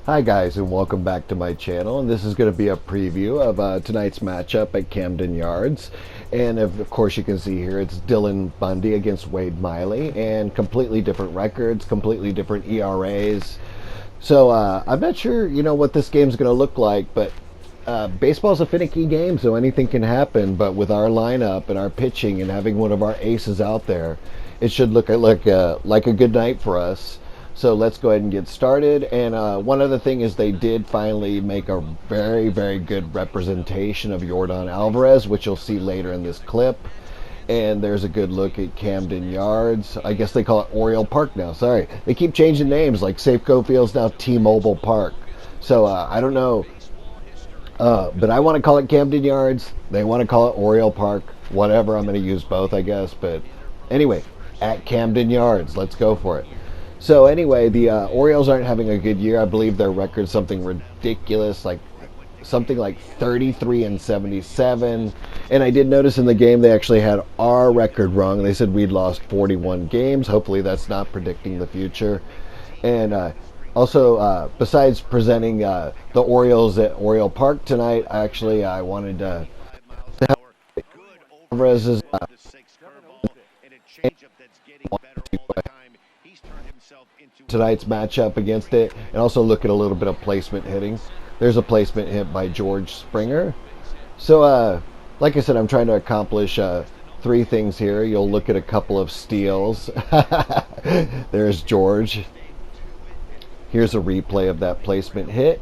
Hi guys, and welcome back to my channel, and this is going to be a preview of tonight's matchup at Camden Yards. And of course you can see here it's Dylan Bundy against Wade Miley, and completely different records, completely different ERAs. So I'm not sure what this game's going to look like, but baseball's a finicky game, so anything can happen. But with our lineup and our pitching and having one of our aces out there, it should look like a good night for us. So let's go ahead and get started. And one other thing is they did finally make a very, very good representation of Yordan Alvarez, which you'll see later in this clip. And there's a good look at Camden Yards. I guess they call it Oriole Park now. Sorry, they keep changing names. Like Safeco Field's now T-Mobile Park. So I don't know, but I want to call it Camden Yards. They want to call it Oriole Park. Whatever. I'm going to use both, I guess. But anyway, at Camden Yards, let's go for it. So anyway, the Orioles aren't having a good year. I believe their record's something ridiculous, like something like 33-77. And I did notice in the game they actually had our record wrong. They said we'd lost 41 games. Hopefully that's not predicting the future. And also, besides presenting the Orioles at Oriole Park tonight, I wanted to have Alvarez's tonight's matchup against it, and also look at a little bit of placement hitting. There's a placement hit by George Springer. So, like I said, I'm trying to accomplish three things here. You'll look at a couple of steals. There's George. Here's a replay of that placement hit.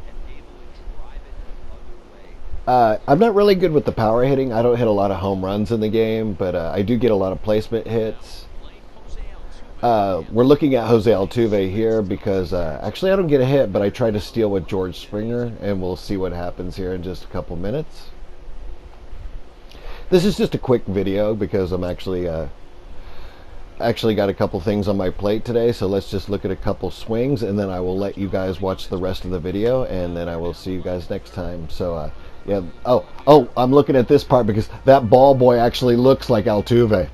I'm not really good with the power hitting. I don't hit a lot of home runs in the game, but I do get a lot of placement hits. We're looking at Jose Altuve here because actually I don't get a hit, but I try to steal with George Springer, and we'll see what happens here in just a couple minutes. This is just a quick video because I'm actually got a couple things on my plate today, so let's just look at a couple swings, and then I will let you guys watch the rest of the video, and then I will see you guys next time. So yeah. Oh, I'm looking at this part because that ball boy actually looks like Altuve.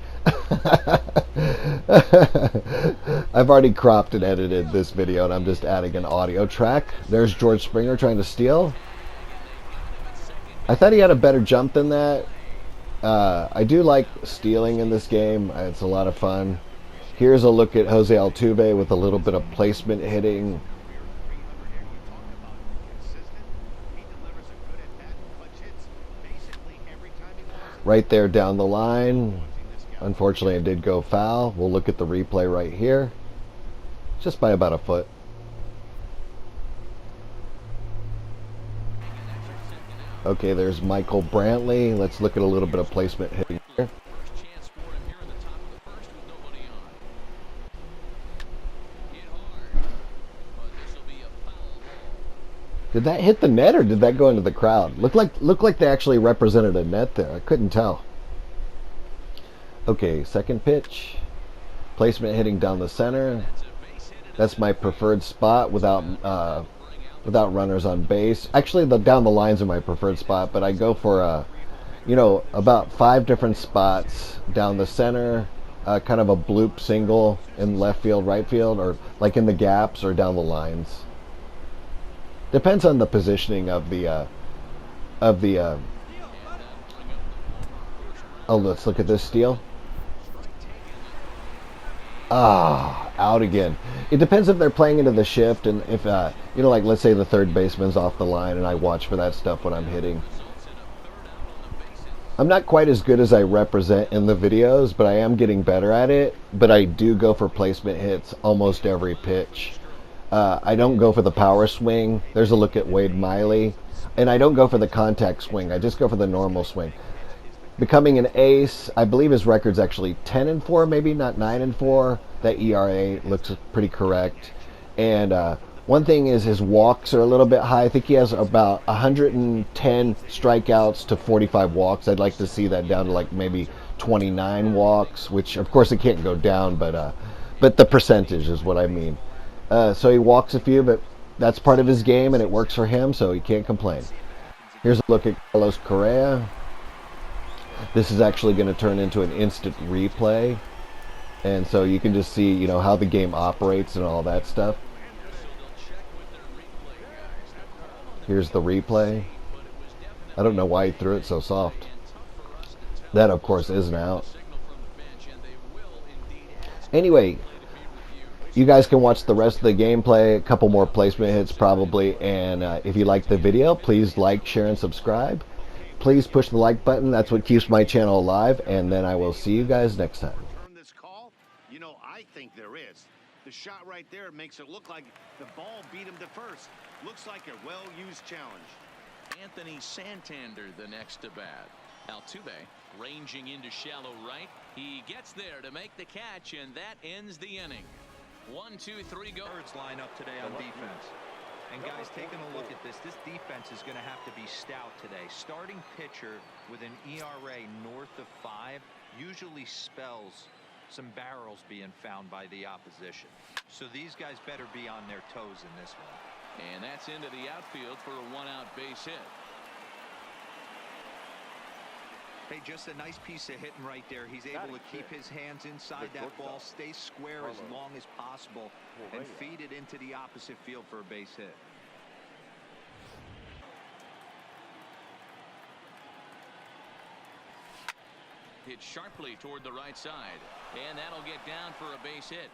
I've already cropped and edited this video, and I'm just adding an audio track. There's George Springer trying to steal. I thought he had a better jump than that. I do like stealing in this game. It's a lot of fun. Here's a look at Jose Altuve with a little bit of placement hitting. Right there down the line. Unfortunately, it did go foul. We'll look at the replay right here. Just by about a foot. Okay, there's Michael Brantley. Let's look at a little bit of placement hitting here. Did that hit the net or did that go into the crowd? Looked like they actually represented a net there. I couldn't tell. Okay, second pitch. Placement hitting down the center. That's my preferred spot without runners on base. Actually, the down the lines are my preferred spot, but I go for about 5 different spots down the center, kind of a bloop single in left field, right field, or like in the gaps or down the lines. Depends on the positioning of the oh, let's look at this steal. Out again. It depends if they're playing into the shift, and if like let's say the third baseman's off the line, and I watch for that stuff when I'm hitting. I'm not quite as good as I represent in the videos, but I am getting better at it. But I do go for placement hits almost every pitch. I don't go for the power swing. There's a look at Wade Miley. And I don't go for the contact swing. I just go for the normal swing. Becoming an ace, I believe his record's actually 10-4, maybe not 9-4. That ERA looks pretty correct. And one thing is his walks are a little bit high. I think he has about 110 strikeouts to 45 walks. I'd like to see that down to like maybe 29 walks, which of course it can't go down, but the percentage is what I mean. So he walks a few, but that's part of his game, and it works for him, so he can't complain. Here's a look at Carlos Correa. This is actually going to turn into an instant replay, and so you can just see, how the game operates and all that stuff. Here's the replay. I don't know why he threw it so soft. That, of course, isn't out. Anyway, you guys can watch the rest of the gameplay, a couple more placement hits probably, and if you like the video, please like, share, and subscribe. Please push the like button. That's what keeps my channel alive, and then I will see you guys next time. This call, you know, I think there is. The shot right there makes it look like the ball beat him to first. Looks like a well-used challenge. Anthony Santander the next to bat. Altuve ranging into shallow right. He gets there to make the catch, and that ends the inning. 1, 2, 3, go. Birds line up today on defense. And guys, taking a look at this defense is going to have to be stout today. Starting pitcher with an ERA north of 5 usually spells some barrels being found by the opposition. So these guys better be on their toes in this one. And that's into the outfield for a 1-out base hit. Hey, just a nice piece of hitting right there. He's able to keep his hands inside that ball, stay square as long as possible, and feed it into the opposite field for a base hit. Hit sharply toward the right side, and that'll get down for a base hit.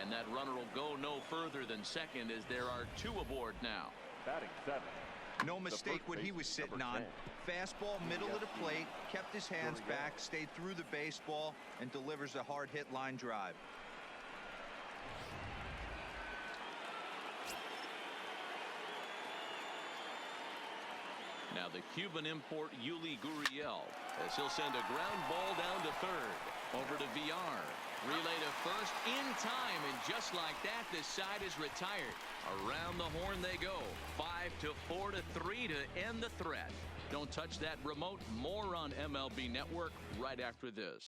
And that runner will go no further than second, as there are 2 aboard now. Batting 7. No mistake what he was sitting on. Fastball, middle of the plate, kept his hands back, stayed through the baseball, and delivers a hard hit line drive. Now the Cuban import Yuli Gurriel, as he'll send a ground ball down to third. Over to VR. Relay to first in time, and just like that, this side is retired. Around the horn they go. 5-4 to 3 to end the threat. Don't touch that remote. More on MLB Network right after this.